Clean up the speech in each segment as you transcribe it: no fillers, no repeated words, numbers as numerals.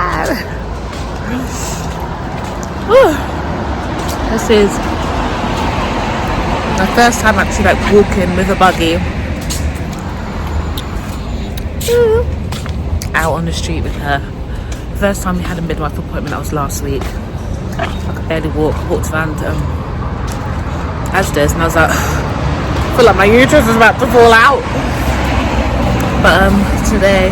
god. This is my first time actually like walking with a buggy out on the street with her. First time we had a midwife appointment, that was last week. I could barely walk. I walked around Asda's and I was like, I feel like my uterus is about to fall out. But today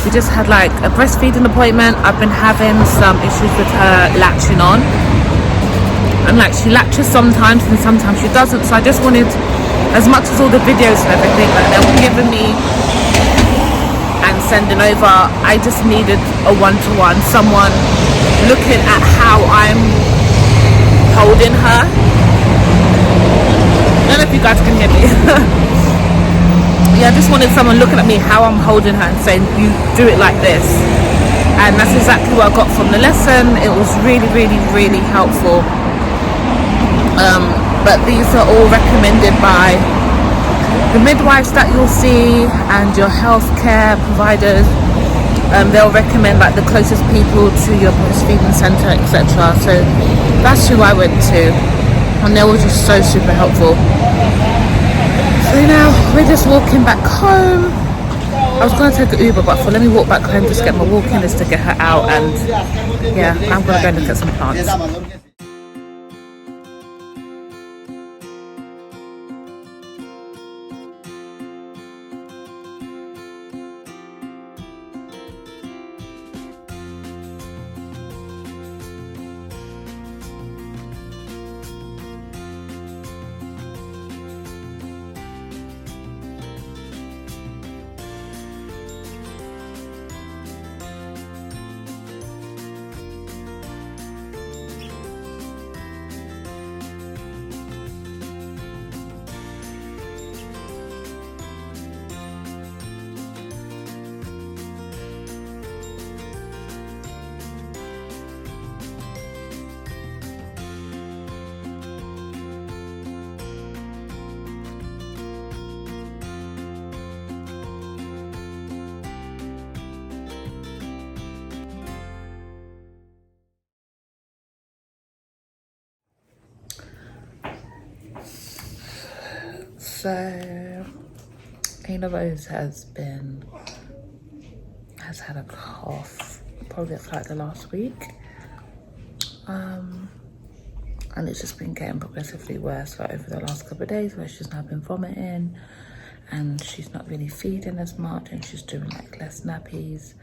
we just had like a breastfeeding appointment. I've been having some issues with her latching on, and like she latches sometimes and sometimes she doesn't. So I just wanted, as much as all the videos and everything that they were giving me and sending over, I just needed a one-to-one, someone looking at how I'm holding her. I don't know if you guys can hear me. Yeah, I just wanted someone looking at me how I'm holding her and saying, you do it like this. And that's exactly what I got from the lesson. It was really, really, really helpful. But these are all recommended by the midwives that you'll see and your healthcare providers. They'll recommend like the closest people to your breastfeeding centre, etc. So that's who I went to, and they were just so super helpful. So now we're just walking back home. I was going to take an Uber, but I thought let me walk back home, just get my walking list to get her out, and yeah, I'm going to go and look at some plants. So Unisex has had a cough probably for like the last week, and it's just been getting progressively worse like over the last couple of days, where she's now been vomiting and she's not really feeding as much and she's doing like less nappies,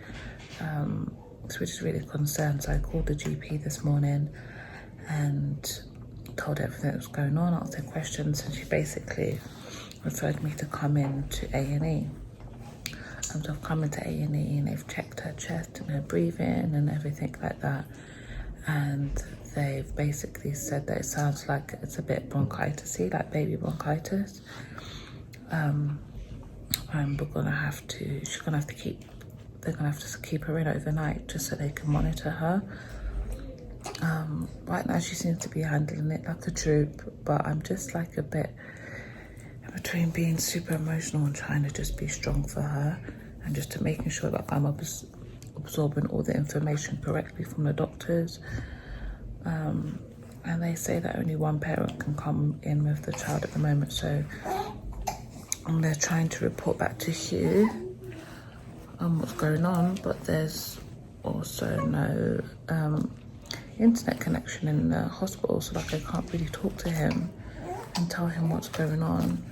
which is really concerned. So I called the GP this morning and told her everything that was going on, asked her questions, and she basically referred me to come in to A&E. So I've come into A&E and they've checked her chest and her breathing and everything like that, and they've basically said that it sounds like it's a bit bronchitis-y, like baby bronchitis, and they're gonna have to keep her in overnight just so they can monitor her. Right now she seems to be handling it like a troop, but I'm just like a bit between being super emotional and trying to just be strong for her, and just to making sure that I'm absorbing all the information correctly from the doctors. And they say that only one parent can come in with the child at the moment, so they're trying to report back to Hugh what's going on, but there's also no internet connection in the hospital, so like I can't really talk to him and tell him what's going on.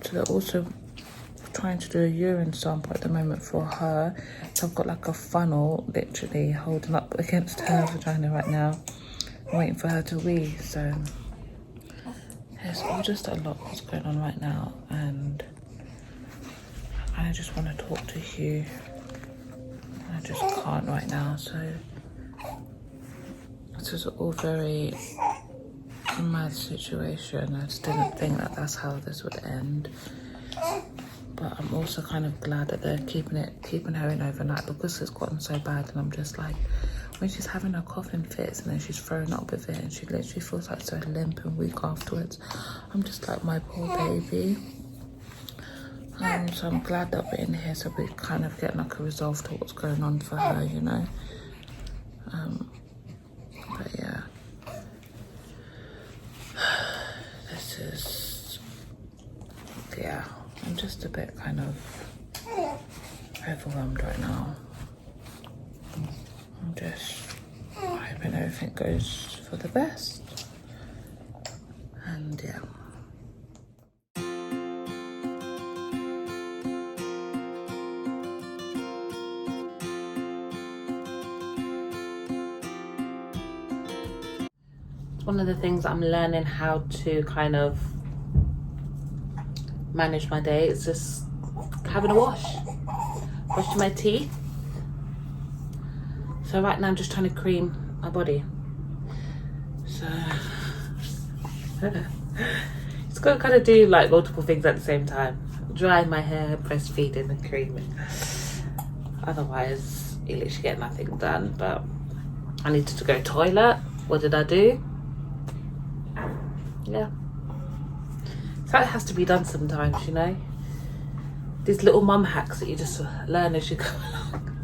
So they're also trying to do a urine sample at the moment for her. So I've got like a funnel literally holding up against her vagina right now, waiting for her to wee. So there's all just a lot that's going on right now, and I just want to talk to Hugh. I just can't right now. So this is all very mad situation. I just didn't think that that's how this would end, but I'm also kind of glad that they're keeping her in overnight, because it's gotten so bad. And I'm just like, when she's having her coughing fits and then she's thrown up with it and she literally feels like so limp and weak afterwards, I'm just like, my poor baby. So I'm glad that we're in here, so we kind of get like a resolve to what's going on for her, you know. But yeah, this is, yeah, I'm just a bit kind of overwhelmed right now. I'm just hoping everything goes for the best. And yeah. One of the things I'm learning how to kind of manage my day is just having a brushing my teeth. So right now I'm just trying to cream my body. So it's got to kind of do like multiple things at the same time. Drying my hair, breastfeeding and creaming. Otherwise you literally get nothing done. But I needed to go toilet. What did I do? Yeah, so it has to be done sometimes, you know. These little mum hacks that you just learn as you go along.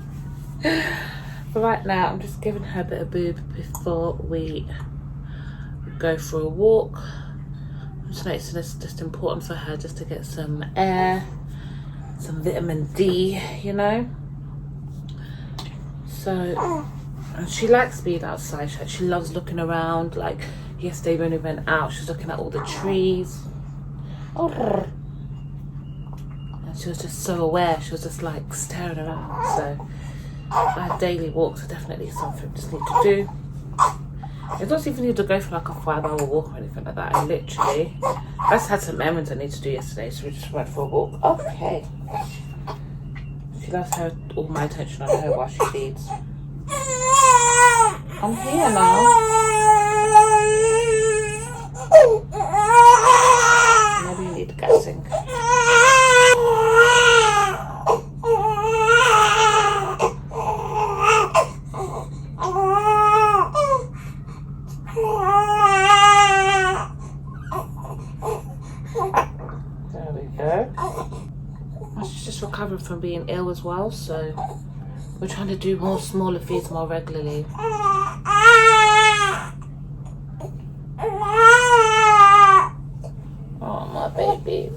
But right now I'm just giving her a bit of boob before we go for a walk. I'm just noticing it's just important for her just to get some air, some vitamin D, you know. So, and she likes being outside. She loves looking around. Like yesterday when we went out, she was looking at all the trees. And she was just so aware. She was just like staring around. So our daily walks are definitely something we just need to do. It doesn't even need to go for like a 5-hour walk or anything like that. I just had some errands I need to do yesterday, so we just went for a walk. Okay. She loves all my attention on her while she feeds. I'm here now. Maybe you need to go sing. There we go. She's just recovering from being ill as well, so we're trying to do more smaller feeds more regularly. Oh, my baby.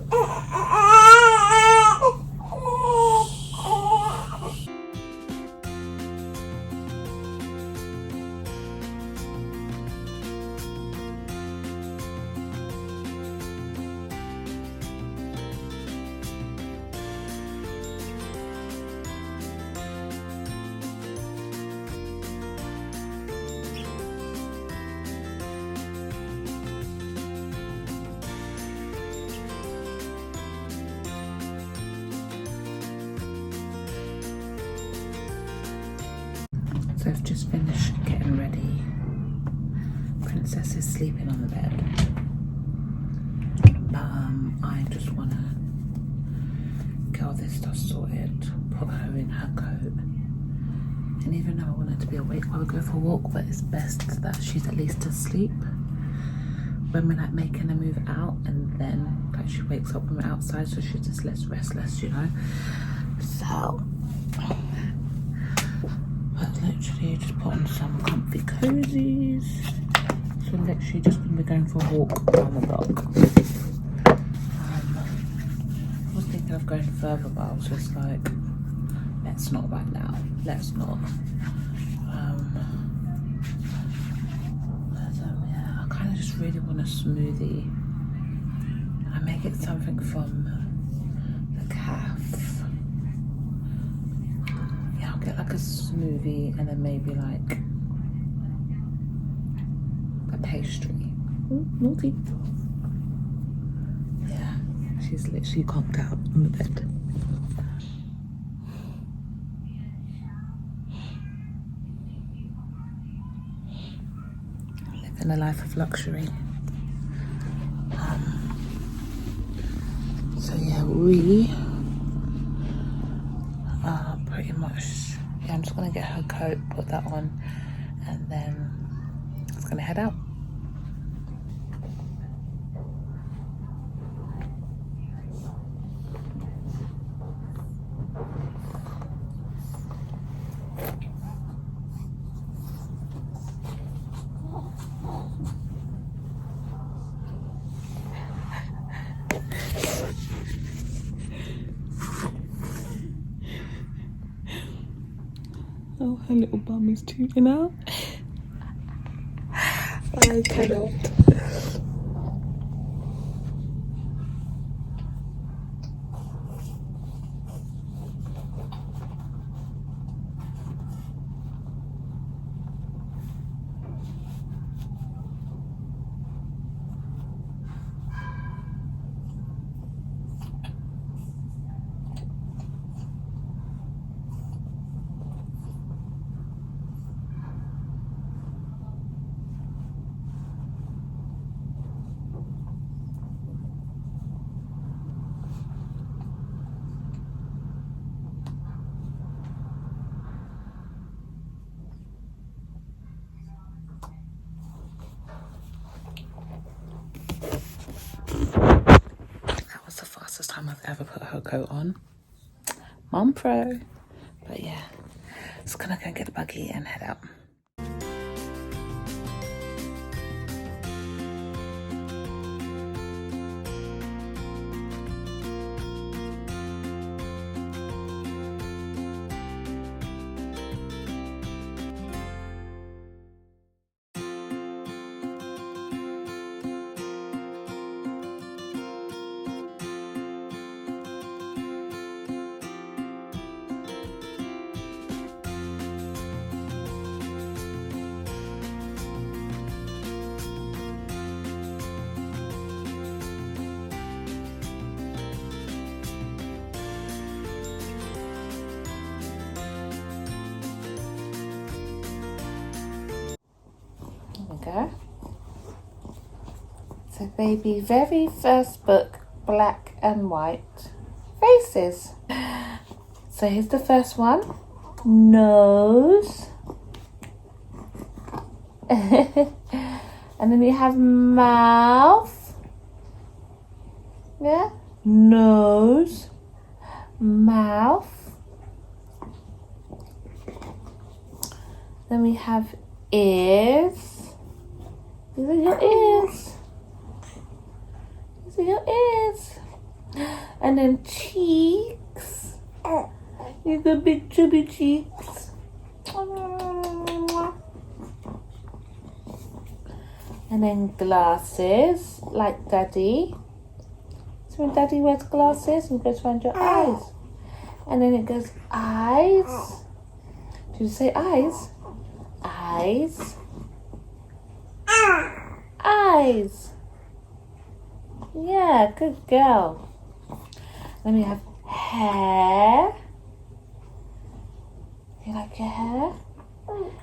So I've just finished getting ready. Princess is sleeping on the bed. I just want to get all this stuff sorted, put her in her coat. And even though I want her to be awake while we go for a walk, but it's best that she's at least asleep when we're like making her move out, and then like she wakes up when we're outside, so she's just less restless, you know. So literally just put on some comfy cozies. So literally just when we're going for a walk around the block. I was thinking of going further, but I was just like, let's not right now. Let's not. Yeah, I kind of just really want a smoothie. I make it something from the calf. Get like a smoothie and then maybe like a pastry. Ooh, naughty. Yeah, she's literally conked out on the bed. Living a life of luxury. So yeah, we are pretty much. Yeah, I'm just gonna get her coat, put that on, and then I'm just gonna head out. Oh, her little bum is tooting out. I cannot. That was the fastest time I've ever put her coat on. Mum pro. But yeah, just gonna go get the buggy and head out. Go. So baby, very first book, black and white faces. So here's the first one. Nose. And then we have mouth. Yeah. Nose. Mouth. Then we have ears. These are your ears. These are your ears. And then cheeks. You got big chubby cheeks. And then glasses, like Daddy. So when Daddy wears glasses, it goes around your eyes. And then it goes eyes. Did you say eyes? Eyes. Eyes. Yeah, good girl. Then we have hair. You like your hair?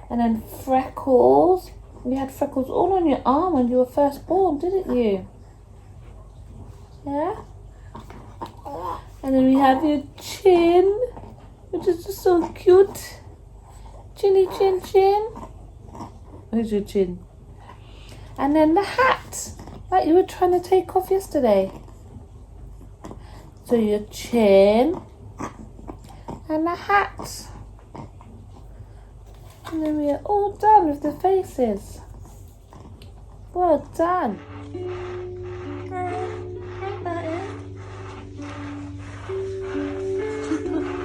And then freckles. You had freckles all on your arm when you were first born, didn't you? Yeah? And then we have your chin, which is just so cute. Chinny chin chin. Where's your chin? And then the hat, like you were trying to take off yesterday. So your chin and the hat. And then we are all done with the faces. Well done.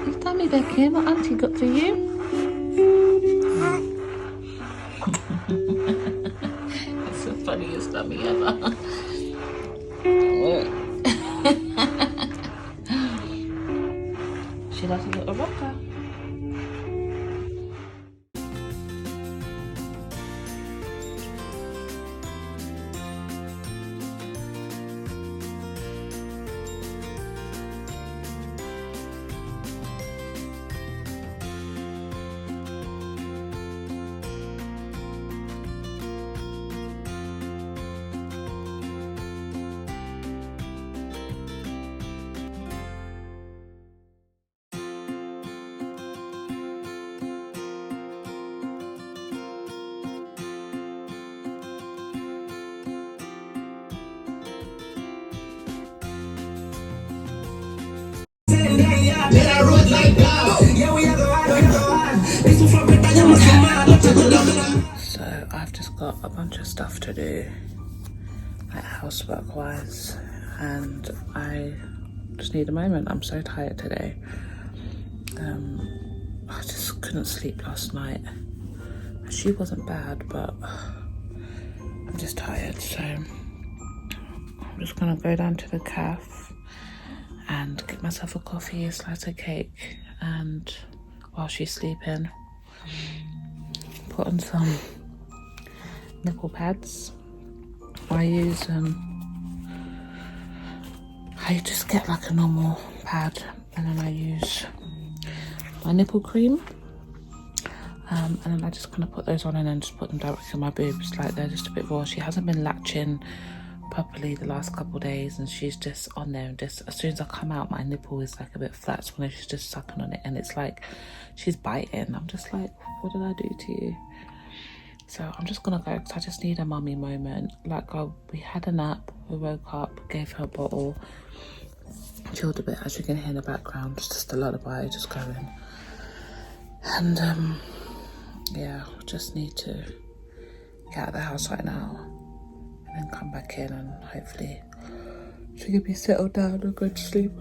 Your tummy back in, what Auntie got for you? It's the funniest tummy ever. She loves a little rocker. So I've just got a bunch of stuff to do, like housework wise, and I just need a moment. I'm so tired today. I just couldn't sleep last night. She wasn't bad, but I'm just tired, so I'm just gonna go down to the cafe and get myself a coffee, a slice of cake, and while she's sleeping, put on some nipple pads. I just get like a normal pad, and then I use my nipple cream, and then I just kind of put those on and then just put them directly on my boobs, like they're just a bit raw. She hasn't been latching properly the last couple of days, and she's just on there, and just as soon as I come out, my nipple is like a bit flat, so when she's just sucking on it, and it's like she's biting. I'm just like, what did I do to you? So I'm just gonna go because I just need a mummy moment. Like, we had a nap, we woke up, gave her a bottle, chilled a bit. As you can hear in the background, just a lullaby just going. And yeah, just need to get out of the house right now and then come back in, and hopefully she can be settled down and go to sleep.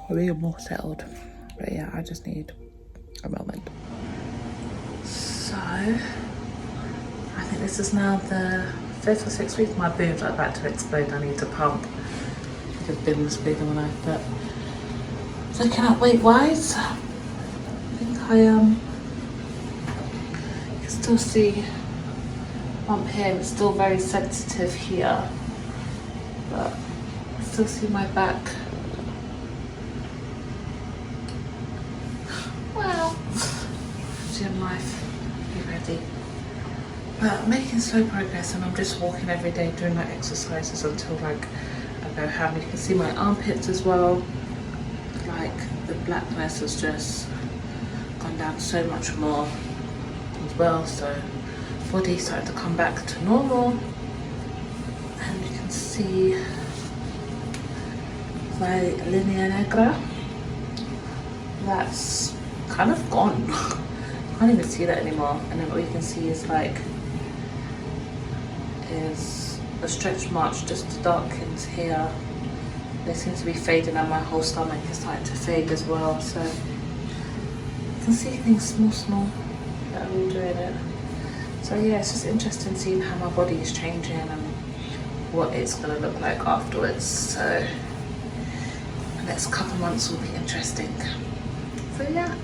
I'll be more settled. But yeah, I just need a moment. So I think this is now the 5th or 6th week. My boobs are about to explode. I need to pump. I've been this big in my life, but looking at weight wise, I think I can still see bump here. It's still very sensitive here, but I still see my back. Well, gym life, be ready. But I'm making slow progress, and I'm just walking every day, doing my exercises until like I go ham. You can see my armpits as well. Like the blackness has just gone down so much more as well. So body's starting to come back to normal, and you can see my linea negra. That's kind of gone. I can't even see that anymore. And then all you can see is like a stretch marks just darkened here. They seem to be fading, and my whole stomach is starting to fade as well. So you can see things small that are all doing it. So yeah, it's just interesting seeing how my body is changing and what it's gonna look like afterwards. So the next couple months will be interesting. So yeah.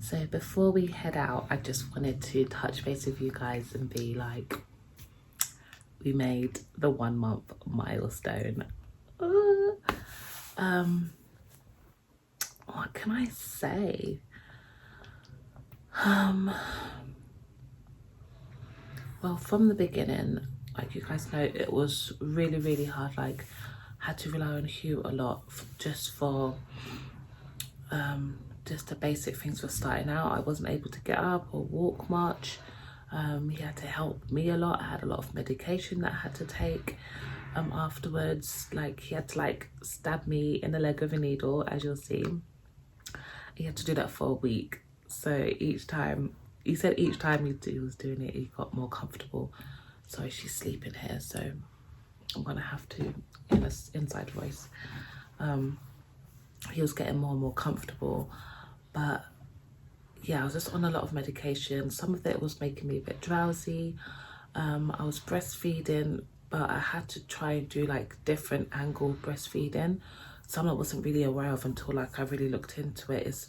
So before we head out, I just wanted to touch base with you guys and be like, we made the 1 month milestone. What can I say? Well, from the beginning, like you guys know, it was really hard. Like, had to rely on Hugh a lot just for just the basic things for starting out. I wasn't able to get up or walk much. He had to help me a lot. I had a lot of medication that I had to take afterwards. Like, he had to like stab me in the leg with a needle, as you'll see. He had to do that for a week. So each time, he said each time he was doing it, he got more comfortable. Sorry, she's sleeping here, so I'm gonna have to, in an inside voice. He was getting more and more comfortable, but yeah, I was just on a lot of medication. Some of it was making me a bit drowsy. I was breastfeeding, but I had to try and do like different angle breastfeeding. Some I wasn't really aware of until like I really looked into it, is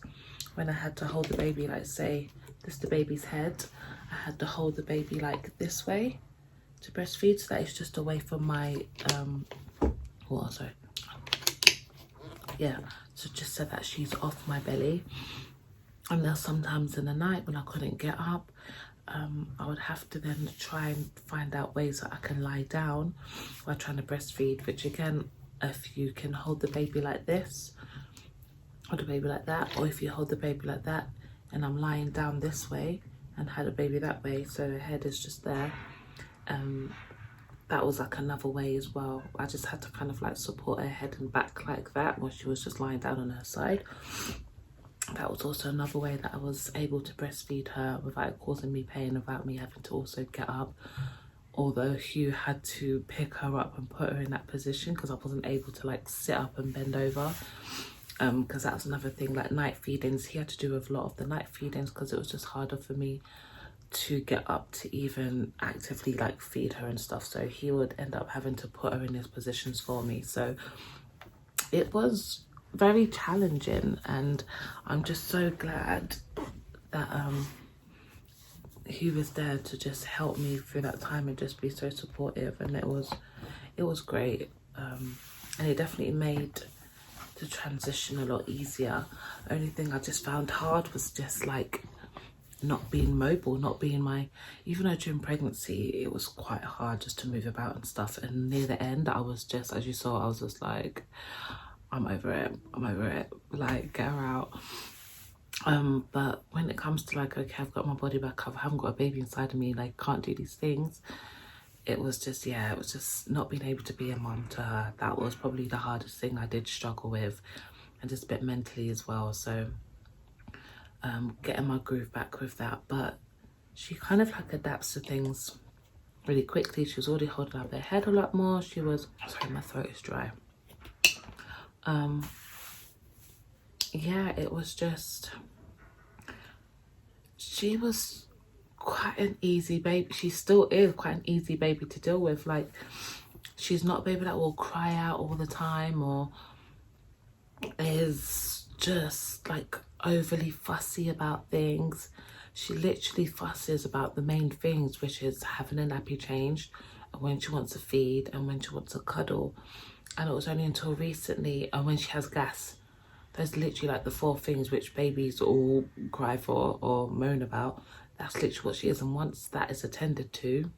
when I had to hold the baby, like say this is the baby's head, I had to hold the baby like this way to breastfeed, so that it's just away from my yeah, so just so that she's off my belly. And then sometimes in the night when I couldn't get up, I would have to then try and find out ways that I can lie down while trying to breastfeed, which again, if you can hold the baby like this, hold the baby like that, or if you hold the baby like that and I'm lying down this way and had a baby that way, so the head is just there, that was like another way as well. I just had to kind of like support her head and back like that while she was just lying down on her side. That was also another way that I was able to breastfeed her without causing me pain, without me having to also get up. Although Hugh had to pick her up and put her in that position because I wasn't able to like sit up and bend over. because that was another thing, like night feedings. He had to do with a lot of the night feedings because it was just harder for me to get up to even actively like feed her and stuff, so he would end up having to put her in his positions for me. So it was very challenging, and I'm just so glad that he was there to just help me through that time and just be so supportive, and it was great. And it definitely made the transition a lot easier. Only thing I just found hard was just like not being mobile, not being even though during pregnancy it was quite hard just to move about and stuff, and near the end I was just, as you saw, I was just like, I'm over it, like get her out. But when it comes to like, okay, I've got my body back up, I haven't got a baby inside of me, like can't do these things, it was just, yeah, it was just not being able to be a mum to her. That was probably the hardest thing I did struggle with, and just a bit mentally as well. So getting my groove back with that, but she kind of like adapts to things really quickly. She was already holding up her head a lot more. She was, sorry, my throat is dry. Yeah, it was just, she was quite an easy baby. She still is quite an easy baby to deal with. Like, she's not a baby that will cry out all the time or is just like overly fussy about things. She literally fusses about the main things, which is having a nappy changed, when she wants to feed, and when she wants to cuddle. And it was only until recently, and when she has gas. There's literally like the 4 things which babies all cry for or moan about. That's literally what she is. And once that is attended to,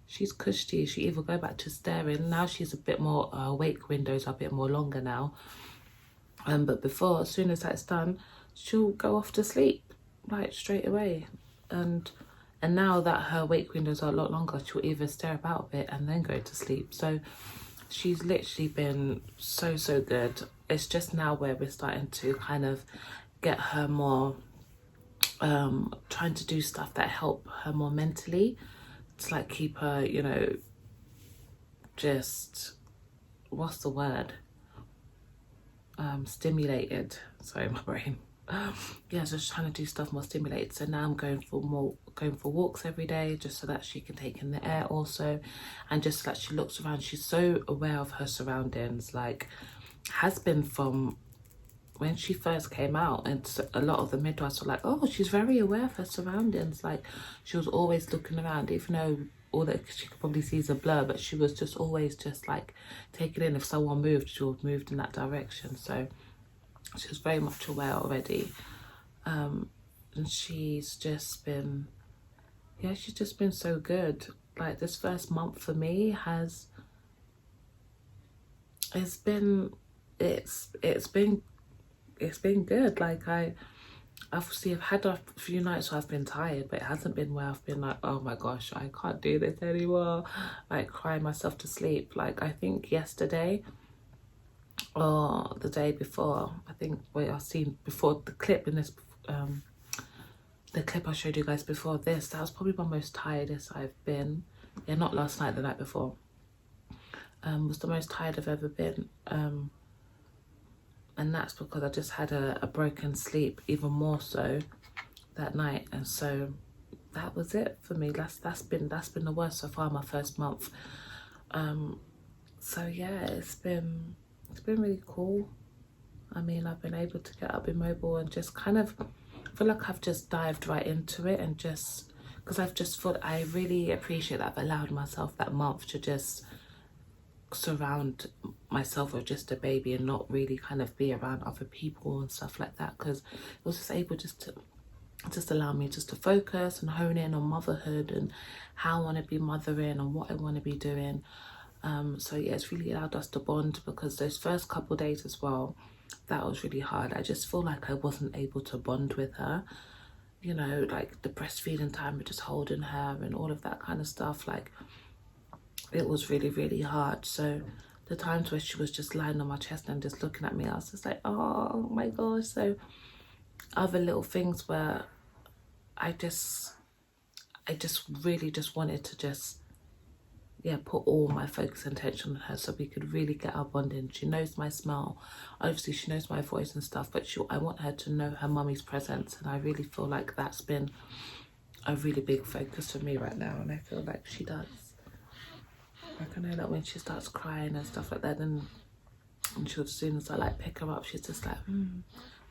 she's cushy. She either go back to staring. Now she's a bit more, awake windows are a bit more longer now. But before, as soon as that's done, she'll go off to sleep, like straight away. And now that her wake windows are a lot longer, she'll either stare about a bit and then go to sleep. So she's literally been so good. It's just now where we're starting to kind of get her more, trying to do stuff that help her more mentally, to like keep her, you know, just, what's the word, stimulated. Sorry, my brain. Yeah, just trying to do stuff more stimulated. So now I'm going for walks every day, just so that she can take in the air also, and just so that she looks around. She's so aware of her surroundings, like has been from when she first came out. And a lot of the midwives were like, oh, she's very aware of her surroundings. Like, she was always looking around, even though all that she could probably see is a blur, but she was just always just like taking in, if someone moved, she would moved in that direction. So she was very much aware already. And she's just been, yeah, she's just been so good. Like, this first month for me it's been good. Like, I've had a few nights where I've been tired, but it hasn't been where I've been like, oh my gosh, I can't do this anymore, like crying myself to sleep. Like, I think yesterday or the day before, I think what I've seen before the clip in this, the clip I showed you guys before this, that was probably my most tiredest I've been. Yeah, not last night, the night before. Was the most tired I've ever been. And that's because I just had a broken sleep, even more so that night. And so that was it for me. That's been the worst so far, my first month. So yeah, it's been really cool. I mean, I've been able to get up immobile and just kind of feel like I've just dived right into it, and just because I've just thought, I really appreciate that I've allowed myself that month to just surround myself with just a baby and not really kind of be around other people and stuff like that, because it was just able to allow me just to focus and hone in on motherhood and how I want to be mothering and what I want to be doing. So yeah, it's really allowed us to bond, because those first couple of days as well, that was really hard. I just feel like I wasn't able to bond with her, you know, like the breastfeeding time, just holding her and all of that kind of stuff. Like, it was really hard. So the times where she was just lying on my chest and just looking at me, I was just like, oh my gosh. So other little things where I just really just wanted to just, yeah, put all my focus and attention on her so we could really get our bonding. She knows my smell, obviously she knows my voice and stuff, but I want her to know her mummy's presence, and I really feel like that's been a really big focus for me right now, and I feel like she does. Like, I know that when she starts crying and stuff like that, and she'll, as soon as I like pick her up, she's just like,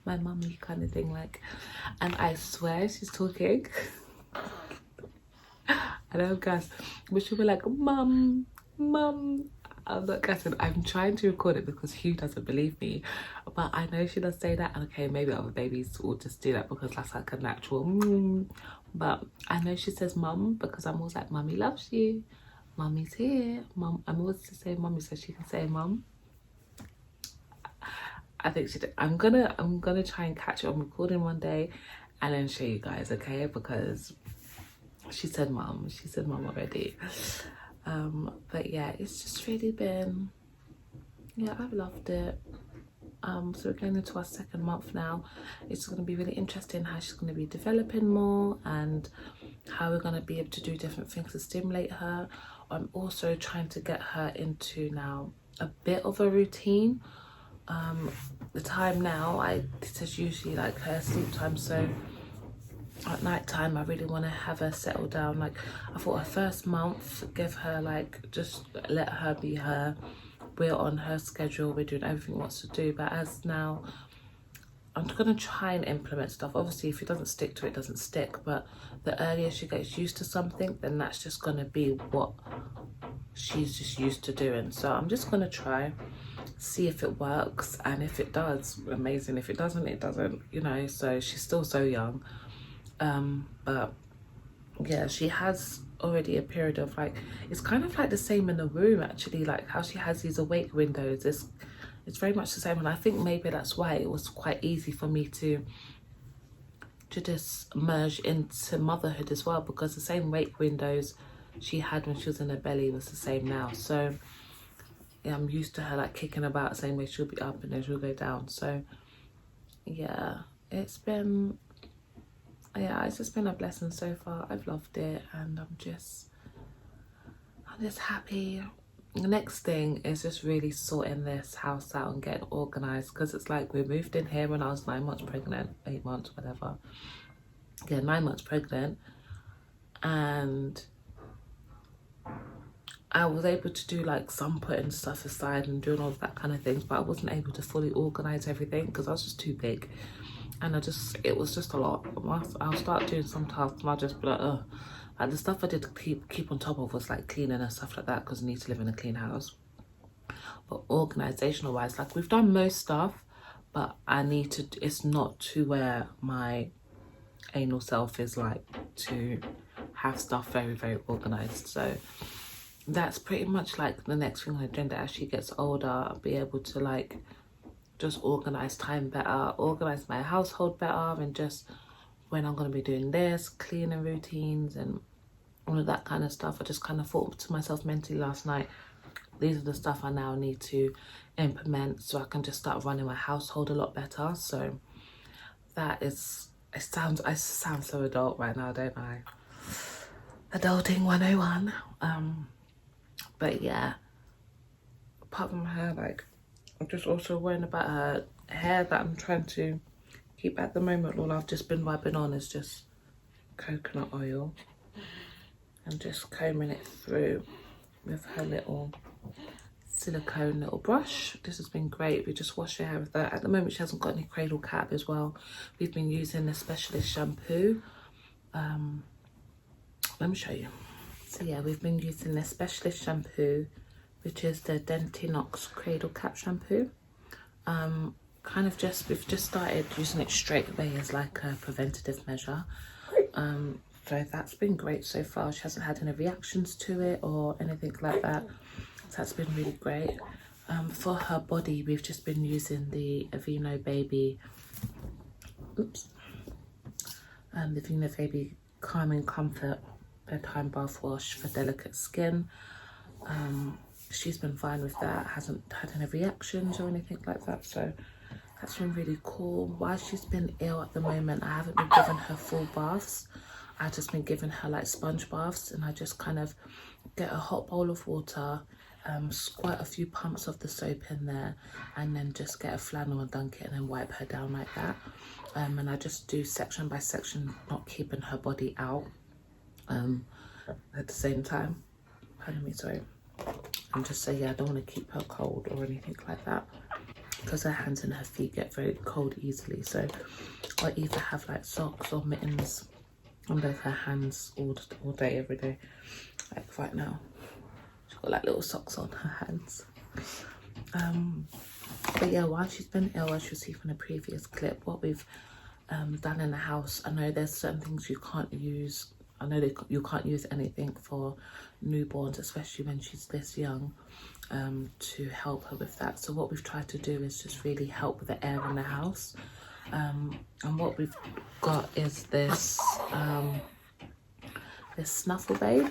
my mummy kind of thing, like, and I swear she's talking. I know, guys, but she'll be like, mum. I'm not guessing. I'm trying to record it because Hugh doesn't believe me, but I know she does say that. And okay, maybe other babies will just do that because that's like a natural. But I know she says mum because I'm always like, mummy loves you. Mummy's here. Mum, I'm always to say mummy so she can say mum. I think she did. I'm gonna try and catch it on recording one day and then show you guys, okay? Because she said mum already. But yeah, it's just really been, yeah, I've loved it. So we're going into our 2nd month now. It's going to be really interesting how she's going to be developing more and how we're going to be able to do different things to stimulate her. I'm also trying to get her into now a bit of a routine. The time now, this is usually like her sleep time, so at night time I really want to have her settle down. Like, I thought her 1st month, give her like, just let her be her. We're on her schedule, we're doing everything wants to do, but as now I'm gonna try and implement stuff. Obviously if it doesn't stick to it, doesn't stick, but the earlier she gets used to something, then that's just gonna be what she's just used to doing. So I'm just gonna try, see if it works, and if it does, amazing. If it doesn't, it doesn't, you know. So she's still so young, but yeah, she has already a period of like, it's kind of like the same in the room actually, like how she has these awake windows. It's very much the same, and I think maybe that's why it was quite easy for me to just merge into motherhood as well, because the same wake windows she had when she was in her belly was the same now. So yeah, I'm used to her like kicking about the same way. She'll be up and then she'll go down. So yeah, it's just been a blessing so far. I've loved it, and I'm just happy. The next thing is just really sorting this house out and getting organized, because it's like we moved in here when I was 9 months pregnant, 8 months, whatever. Yeah, 9 months pregnant, and I was able to do like some putting stuff aside and doing all of that kind of things, but I wasn't able to fully organize everything because I was just too big. And it was just a lot. I'll start doing some tasks and I'll just be like, ugh. Like the stuff I did to keep on top of was like cleaning and stuff like that, because I need to live in a clean house. But organizational wise, like we've done most stuff, but I need to, it's not to where my anal self is like to have stuff very, very organized. So that's pretty much like the next thing on the agenda. As she gets older, I'll be able to like just organize time better, organize my household better, and just when I'm going to be doing this, cleaning routines and all of that kind of stuff. I just kind of thought to myself mentally last night, these are the stuff I now need to implement so I can just start running my household a lot better. So that is, I sound so adult right now, don't I? Adulting 101. But yeah, apart from her, like, I'm just also worrying about her hair that I'm trying to keep at the moment. All I've just been wiping on is just coconut oil and just combing it through with her little silicone little brush. This has been great. We just wash her hair with that. At the moment she hasn't got any Cradle cap as well. We've been using the Specialist shampoo. Let me show you. So yeah, we've been using the Specialist shampoo, which is the Dentinox Cradle Cap shampoo. We've just started using it straight away as like a preventative measure. So that's been great so far. She hasn't had any reactions to it or anything like that. So that's been really great. For her body, we've just been using the Aveeno Baby, the Aveeno Baby Calming Comfort Bedtime Bath Wash for delicate skin. She's been fine with that, hasn't had any reactions or anything like that, so that's been really cool. While she's been ill at the moment, I haven't been giving her full baths. I've just been giving her like sponge baths, and I just kind of get a hot bowl of water, squirt a few pumps of the soap in there, and then just get a flannel and dunk it and then wipe her down like that. And I just do section by section, not keeping her body out at the same time. Pardon me, sorry. And just say, yeah, I don't want to keep her cold or anything like that, because her hands and her feet get very cold easily. So I either have like socks or mittens on both her hands all day, every day. Like right now, she's got like little socks on her hands. But yeah, while she's been ill, as you'll see from the previous clip, what we've done in the house, I know there's certain things you can't use. I know you can't use anything for newborns, especially when she's this young, to help her with that. So what we've tried to do is just really help with the air in the house. And what we've got is this this Snuffle Babe.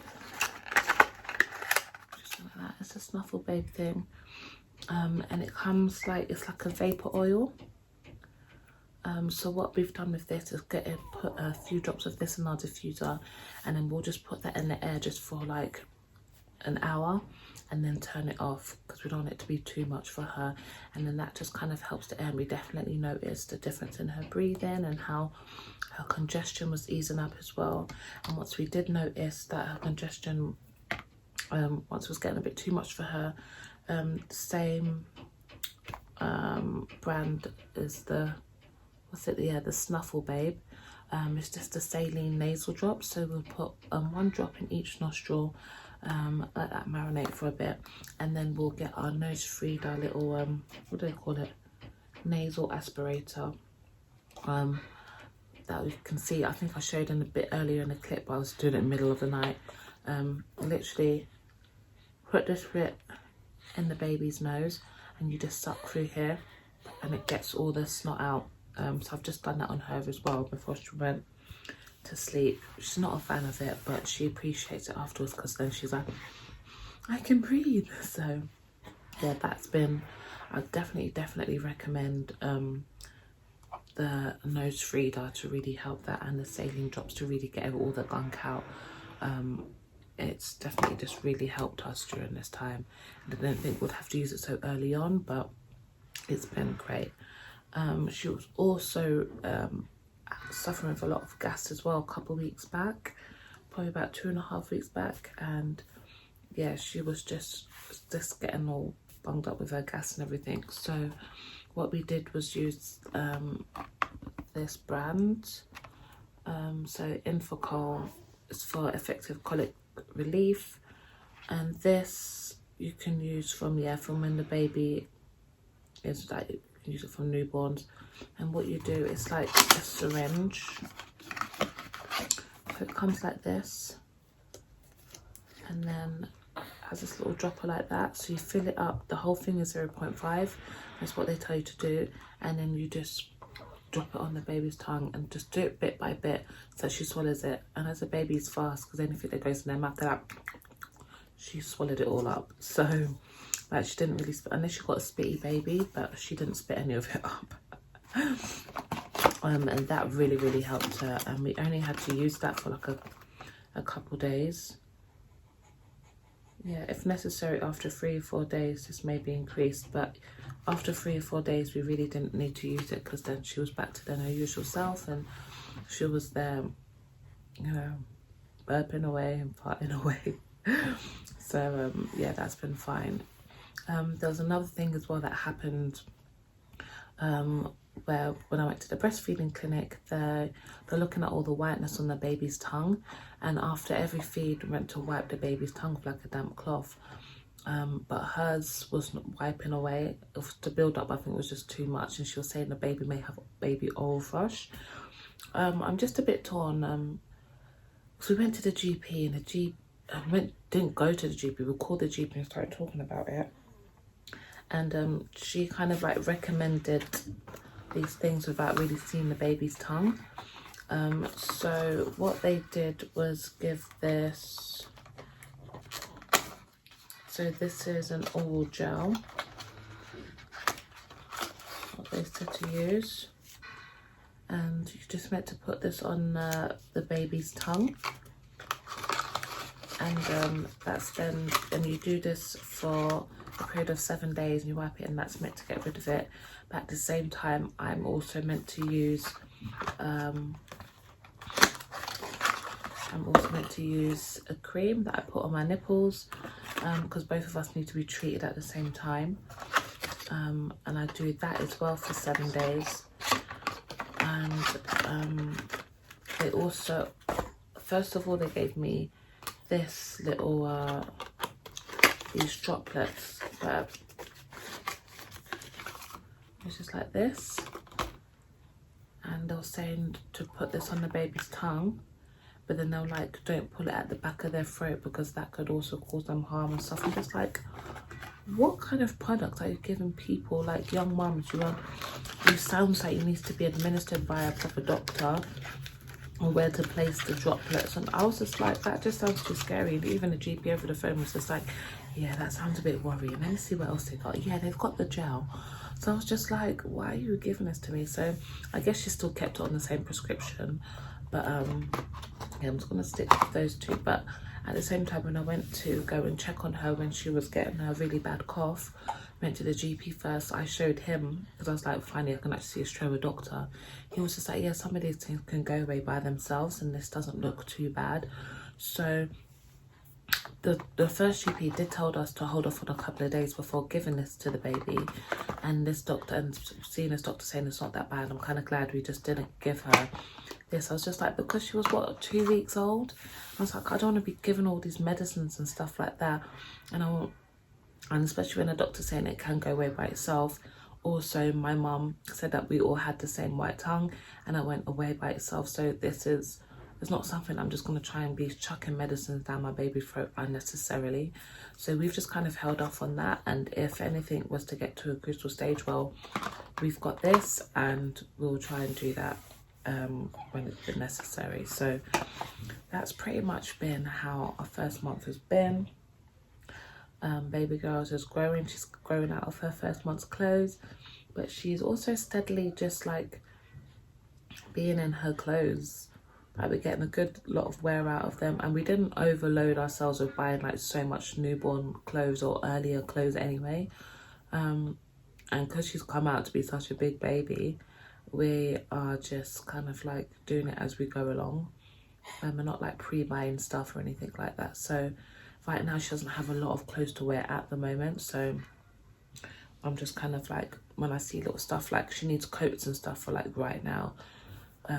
Just like that. It's a Snuffle Babe thing, and it comes like, it's like a vapor oil. So what we've done with this is put a few drops of this in our diffuser, and then we'll just put that in the air just for like an hour and then turn it off, because we don't want it to be too much for her. And then that just kind of helps the air, and we definitely noticed the difference in her breathing and how her congestion was easing up as well. And once we did notice that her congestion once it was getting a bit too much for her, same brand as the the Snuffle Babe. It's just a saline nasal drop, so we'll put one drop in each nostril, let that marinate for a bit, and then we'll get our nose freed, our little what do they call it, nasal aspirator, that we can see. I think I showed in a bit earlier in the clip, but I was doing it in the middle of the night. Literally put this bit in the baby's nose, and you just suck through here, and it gets all the snot out. So I've just done that on her as well before she went to sleep. She's not a fan of it, but she appreciates it afterwards, because then she's like, I can breathe. So yeah, that's been, I definitely recommend the nose freeder to really help that, and the saline drops to really get all the gunk out. It's definitely just really helped us during this time, and I don't think we'd have to use it so early on, but it's been great. She was also suffering with a lot of gas as well a couple of weeks back, probably about 2.5 weeks back, and yeah, she was just getting all bunged up with her gas and everything. So what we did was use this brand, so Infocol is for effective colic relief, and this you can use from when the baby is like, use it for newborns. And what you do is like a syringe, so it comes like this, and then has this little dropper like that, so you fill it up. The whole thing is 0.5, that's what they tell you to do, and then you just drop it on the baby's tongue and just do it bit by bit so she swallows it. And as a baby's fast, because anything that goes in their mouth, they're like, she swallowed it all up. So like, she didn't really spit, unless she got a spitty baby, but she didn't spit any of it up. And that really helped her, and we only had to use that for like a couple days. Yeah, if necessary, after 3 or 4 days, this may be increased, but after 3 or 4 days, we really didn't need to use it, because then she was back to her usual self, and she was there, you know, burping away and farting away. So yeah, that's been fine. There was another thing as well that happened, where when I went to the breastfeeding clinic, they're looking at all the whiteness on the baby's tongue, and after every feed we went to wipe the baby's tongue with like a damp cloth, but hers wasn't wiping away. The build up, I think, was just too much, and she was saying the baby may have baby oral thrush. I'm just a bit torn, because we went to the GP, and didn't go to the GP, we called the GP and started talking about it, and she kind of like recommended these things without really seeing the baby's tongue. So what they did was give this, so this is an oral gel, what they said to use, and you just meant to put this on the baby's tongue. and that's then, and you do this for a period of 7 days, and you wipe it, and that's meant to get rid of it. But at the same time, I'm also meant to use a cream that I put on my nipples, because both of us need to be treated at the same time. And I do that as well for 7 days. And they also, first of all, they gave me this little these droplets, but it's just like this, and they were saying to put this on the baby's tongue, but then they're like, don't pull it at the back of their throat because that could also cause them harm and stuff. I'm just like, what kind of product are you giving people, like young mums? You sounds like it needs to be administered by a proper doctor, or where to place the droplets. And I was just like, that just sounds too scary. And even the GP over the phone was just like, yeah, that sounds a bit worrying. Let me see what else they got. Yeah, they've got the gel. So I was just like, why are you giving this to me? So I guess she still kept it on the same prescription, but yeah, I'm just gonna stick with those two. But at the same time, when I went to go and check on her when she was getting a really bad cough, went to the GP first, I showed him, because I was like, finally I can actually see a doctor. He was just like, yeah, some of these things can go away by themselves and this doesn't look too bad. So the first GP did tell us to hold off on a couple of days before giving this to the baby, and this doctor, and seeing this doctor saying it's not that bad, I'm kind of glad we just didn't give her this. I was just like, because she was what, 2 weeks old, I was like, I don't want to be given all these medicines and stuff like that, and especially when a doctor's saying it can go away by itself. Also, my mum said that we all had the same white tongue and it went away by itself, so it's not something I'm just going to try and be chucking medicines down my baby's throat unnecessarily. So we've just kind of held off on that, and if anything was to get to a crucial stage, well, we've got this and we'll try and do that when it's been necessary. So that's pretty much been how our first month has been. Baby girl is just growing. She's growing out of her first month's clothes, but she's also steadily just like being in her clothes. Like, we're getting a good lot of wear out of them, and we didn't overload ourselves with buying like so much newborn clothes or earlier clothes anyway. And because she's come out to be such a big baby, we are just kind of like doing it as we go along. We're not like pre-buying stuff or anything like that. So right now she doesn't have a lot of clothes to wear at the moment, so I'm just kind of like, when I see little stuff like she needs coats and stuff for like right now,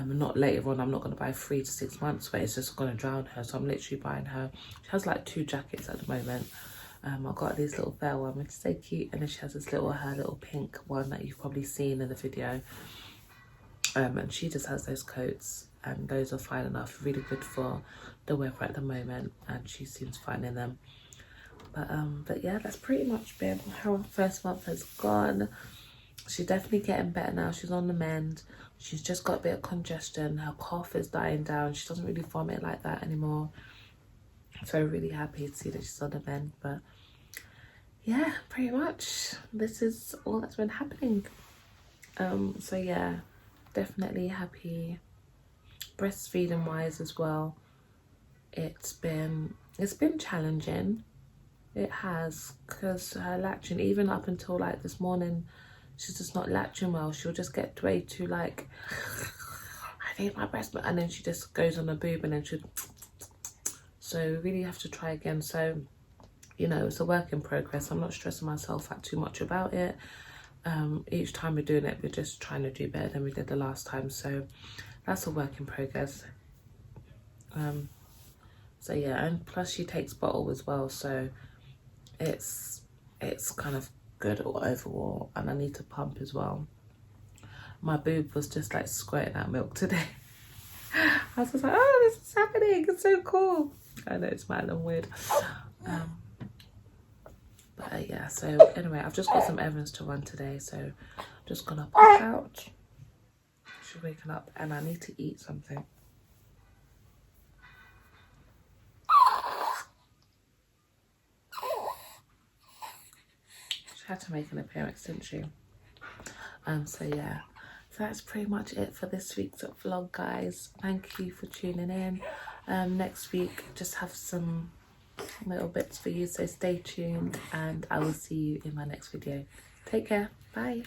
not later on, I'm not going to buy 3 to 6 months where it's just going to drown her. So I'm literally buying her, she has like 2 jackets at the moment. I've got these little veil one, which is so cute, and then she has this little, her little pink one that you've probably seen in the video. And she just has those coats, and those are fine enough, really good for the weather at the moment, and she seems fine in them. But yeah, that's pretty much been how our first month has gone. She's definitely getting better now. She's on the mend. She's just got a bit of congestion. Her cough is dying down. She doesn't really vomit like that anymore. So really happy to see that she's on the mend. But yeah, pretty much this is all that's been happening. So yeah, definitely happy. Breastfeeding wise as well, it's been challenging. It has, because her latching, even up until like this morning, she's just not latching well. She'll just get way too like, I need my breast milk, and then she just goes on a boob, and then so we really have to try again. So, you know, it's a work in progress. I'm not stressing myself out too much about it. Each time we're doing it, we're just trying to do better than we did the last time. So that's a work in progress. So yeah, and plus she takes bottle as well, so it's kind of good overall. And I need to pump as well. My boob was just like squirting out milk today. I was just like, oh, this is happening, it's so cool. I know it's mad and weird. But yeah, so anyway, I've just got some errands to run today, so I'm just gonna pop out. She's waking up and I need to eat something. She had to make an appearance, didn't she? So yeah, so that's pretty much it for this week's vlog, guys. Thank you for tuning in. Next week, just have some little bits for you, so stay tuned and I will see you in my next video. Take care. Bye.